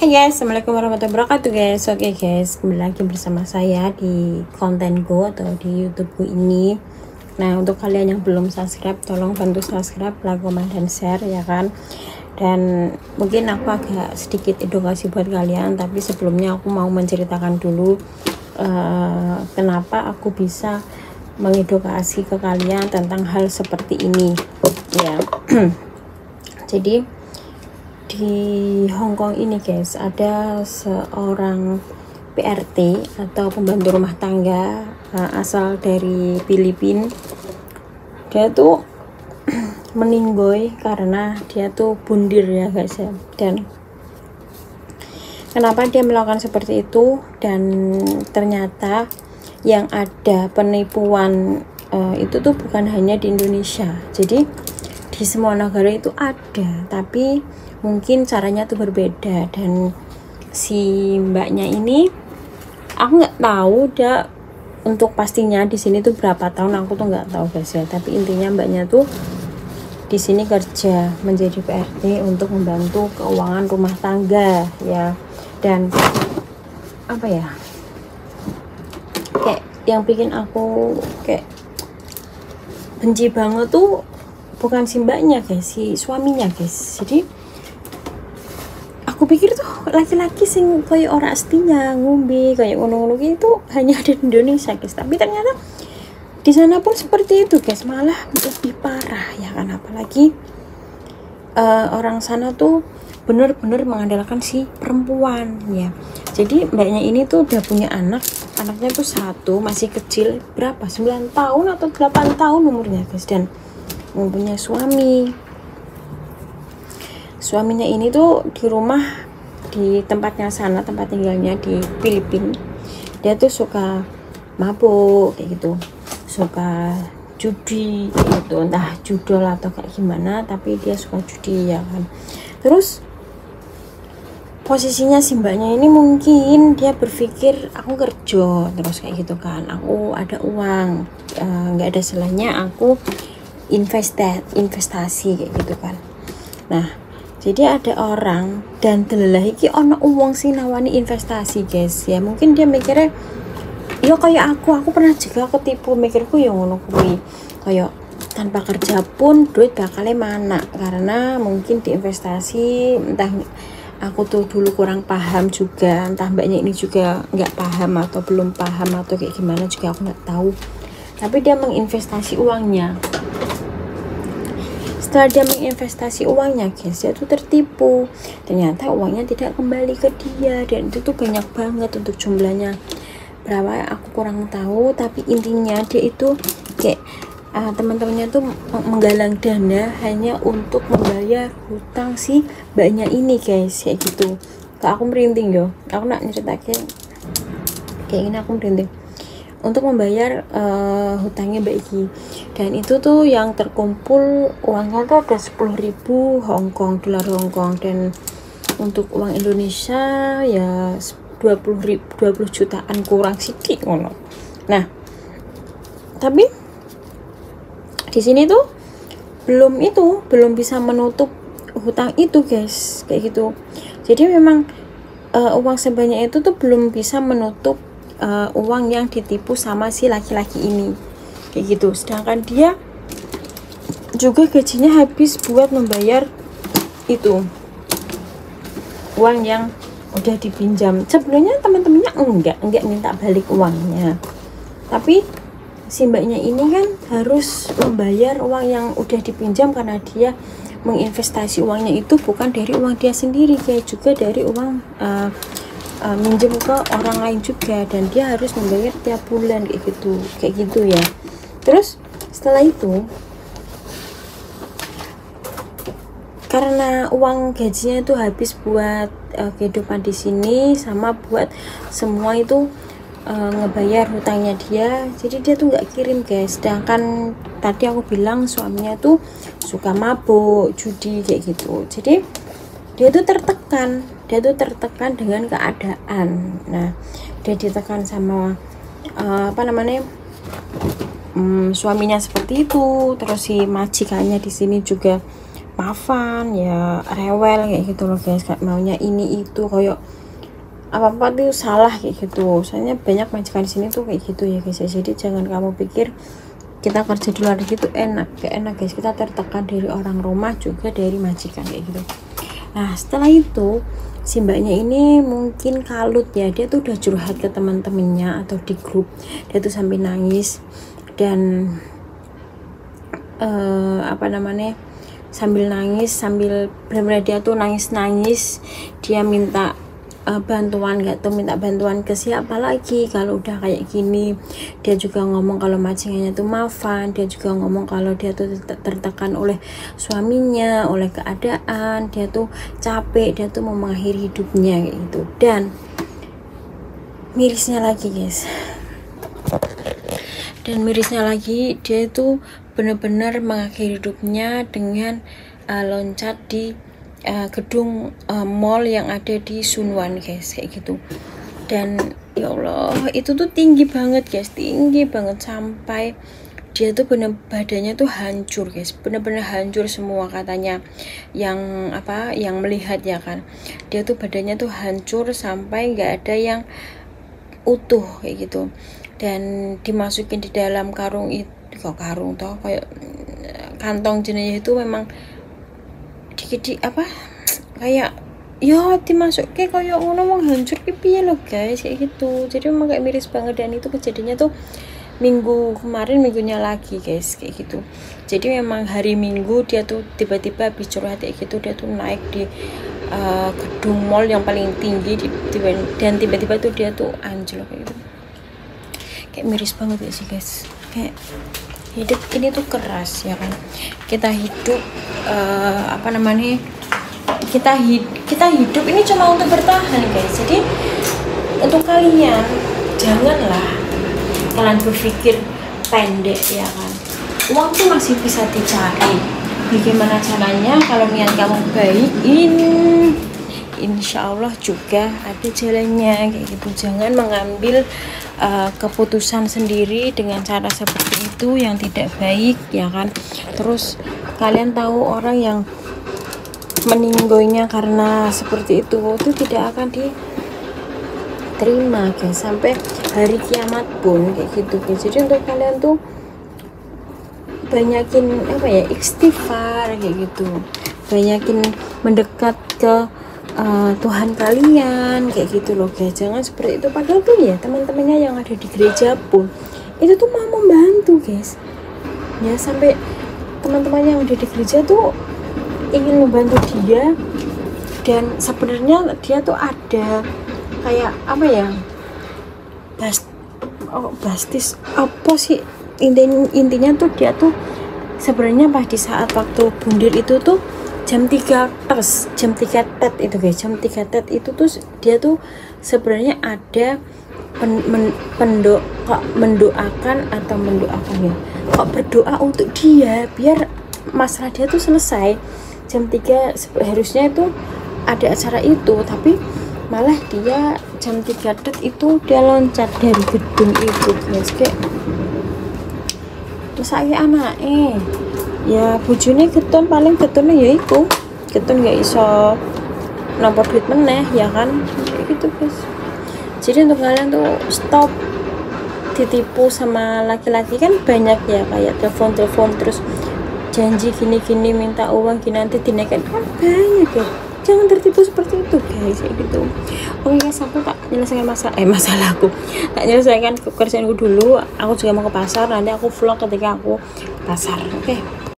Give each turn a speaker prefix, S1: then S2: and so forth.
S1: Hai guys, assalamualaikum warahmatullahi wabarakatuh guys. Oke guys, kembali lagi bersama saya di kontenku atau di YouTubeku ini. Nah, untuk kalian yang belum subscribe, tolong bantu subscribe, like, komen, dan share ya kan. Dan mungkin aku agak sedikit edukasi buat kalian, tapi sebelumnya aku mau menceritakan dulu kenapa aku bisa mengedukasi ke kalian tentang hal seperti ini ya. Jadi di Hongkong ini guys, ada seorang PRT atau pembantu rumah tangga asal dari Filipina. Dia tuh meninggoy karena dia tuh bundir ya guys ya. Dan kenapa dia melakukan seperti itu, dan ternyata yang ada penipuan itu tuh bukan hanya di Indonesia. Jadi di semua negara itu ada, tapi mungkin caranya tuh berbeda. Dan si mbaknya ini aku nggak tahu dia untuk pastinya di sini tuh berapa tahun, aku tuh nggak tahu guys ya. Tapi intinya mbaknya tuh di sini kerja menjadi PRT untuk membantu keuangan rumah tangga ya. Dan apa ya, kayak yang bikin aku kayak benci banget tuh bukan si mbaknya guys, si suaminya guys. Jadi aku pikir tuh laki-laki sing kayak orang aslinya ngombe kayak ngono-ngono gitu hanya ada di Indonesia guys, tapi ternyata di sana pun seperti itu guys, malah lebih parah ya kan. Apalagi orang sana tuh bener-bener mengandalkan si perempuan ya. Jadi mbaknya ini tuh udah punya anaknya tuh satu, masih kecil, berapa, 9 tahun atau 8 tahun umurnya guys. Dan mempunyai suaminya ini tuh di rumah, di tempatnya sana, tempat tinggalnya di Filipina, dia tuh suka mabuk kayak gitu, suka judi gitu, entah judol atau kayak gimana, tapi dia suka judi ya kan. Terus posisinya si mbaknya ini mungkin dia berpikir aku kerja terus kayak gitu kan, aku ada uang, nggak ada salahnya aku investasi kayak gitu kan. Nah, jadi ada orang dan delalah iki ono uang sih nawani investasi guys ya. Mungkin dia mikirnya ya kayak aku pernah juga ketipu, mikirku ya ngono kuwi, kayak tanpa kerja pun duit bakalnya mana, karena mungkin di investasi, entah aku tuh dulu kurang paham juga, entah mbaknya ini juga nggak paham atau belum paham atau kayak gimana juga aku nggak tahu. Tapi dia menginvestasi uangnya. Setelah dia menginvestasi uangnya guys, dia tuh tertipu. Ternyata uangnya tidak kembali ke dia, dan itu tuh banyak banget, untuk jumlahnya berapa aku kurang tahu. Tapi intinya dia itu kayak teman-temannya tuh menggalang dana hanya untuk membayar hutang si mbaknya ini guys, kayak gitu. Kak, aku merinding yo, aku nak nyeritain kayak gini aku merinding, untuk membayar hutangnya Mbak Iki. Dan itu tuh yang terkumpul uangnya tuh ada 10.000 dolar Hongkong, dan untuk uang Indonesia ya 20 jutaan kurang sedikit ngono. Nah, tapi di sini tuh belum bisa menutup hutang itu guys, kayak gitu. Jadi memang uang sebanyak itu tuh belum bisa menutup uang yang ditipu sama si laki-laki ini kayak gitu. Sedangkan dia juga gajinya habis buat membayar itu uang yang udah dipinjam. Sebelumnya teman-temannya enggak minta balik uangnya, tapi si mbaknya ini kan harus membayar uang yang udah dipinjam karena dia menginvestasi uangnya itu bukan dari uang dia sendiri, kayak juga dari uang minjem ke orang lain juga, dan dia harus membayar tiap bulan kayak gitu ya. Terus setelah itu, karena uang gajinya itu habis buat kehidupan di sini sama buat semua itu ngebayar hutangnya dia, jadi dia tuh nggak kirim guys. Sedangkan tadi aku bilang suaminya tuh suka mabuk, judi kayak gitu. Jadi dia tuh tertekan dengan keadaan. Nah, dia ditekan sama suaminya seperti itu. Terus si majikannya di sini juga maafan ya rewel kayak gitu loh guys, kayak maunya ini itu, kayak apa-apa tuh salah kayak gitu. Soalnya banyak majikan di sini tuh kayak gitu ya guys ya. Jadi jangan kamu pikir kita kerja di luar negeri tuh enak, gak enak guys. Kita tertekan dari orang rumah juga dari majikan kayak gitu. Nah setelah itu si mbaknya ini mungkin kalut ya, dia tuh udah curhat ke teman-temannya atau di grup, dia tuh sampai nangis dan apa namanya, sambil nangis, sambil benar-benar dia tuh nangis-nangis, dia minta bantuan, gak tuh minta bantuan ke siapa lagi kalau udah kayak gini. Dia juga ngomong kalau majikannya tuh maafan, dia juga ngomong kalau dia tuh tertekan oleh suaminya, oleh keadaan, dia tuh capek, dia tuh mau mengakhiri hidupnya kayak gitu. Dan mirisnya lagi guys, dia itu benar-benar mengakhiri hidupnya dengan loncat di gedung mall yang ada di Sunwon guys, kayak gitu. Dan ya Allah, itu tuh tinggi banget guys, tinggi banget, sampai dia tuh bener badannya tuh hancur guys, bener-bener hancur semua katanya yang melihat ya kan. Dia tuh badannya tuh hancur sampai nggak ada yang utuh kayak gitu. Dan dimasukin di dalam karung itu, kok karung toh kayak kantong jenayah itu memang kayak ya dimasuk kayak ngono wong hancur piye lo guys, kayak gitu. Jadi memang kayak miris banget. Dan itu kejadiannya tuh minggunya lagi guys, kayak gitu. Jadi memang hari Minggu dia tuh tiba-tiba habis curhat kayak gitu, dia tuh naik di gedung mall yang paling tinggi dan tiba-tiba tuh dia tuh anjlok kayak gitu. Kayak miris banget ya sih guys. Kayak hidup ini tuh keras ya kan. Kita hidup kita hidup ini cuma untuk bertahan guys. Jadi untuk kalian janganlah kalian berpikir pendek ya kan. Uang tuh masih bisa dicari. Bagaimana caranya? Kalau niat kamu baik, insya Allah juga ada jalannya kayak gitu. Jangan mengambil keputusan sendiri dengan cara seperti itu yang tidak baik ya kan. Terus kalian tahu orang yang meninggoinya karena seperti itu tidak akan diterima guys, sampai hari kiamat pun kayak gitu guys. Jadi untuk kalian tuh banyakin istighfar kayak gitu, banyakin mendekat ke Tuhan kalian kayak gitu loh guys. Jangan seperti itu. Padahal tuh ya teman-temannya yang ada di gereja pun itu tuh mau membantu guys ya, sampai teman-temannya yang ada di gereja tuh ingin membantu dia. Dan sebenarnya dia tuh ada kayak bastis apa sih, intinya tuh dia tuh sebenarnya pas di saat waktu bundir itu tuh jam 3 tet itu guys, jam 3 tet itu tuh dia tuh sebenarnya ada mendoakan ya, kok berdoa untuk dia biar masalah dia tuh selesai. Jam 3 harusnya itu ada acara itu, tapi malah dia jam 3 tet itu dia loncat dari gedung itu guys. Kayak terus anaknya ya bojone paling getone ya iku geton gak iso nomor duit meneh ya kan, kayak gitu guys. Jadi untuk kalian tuh stop ditipu sama laki-laki, kan banyak ya kayak telepon terus janji gini minta uang gini nanti dinaikkan, kan banyak ya. Jangan tertipu seperti itu guys, kayak gitu. Oke guys, aku tak menyelesaikan masalahku, tak menyelesaikan pekerjaanku dulu. Aku juga mau ke pasar, nanti aku vlog ketika aku ke pasar. Oke.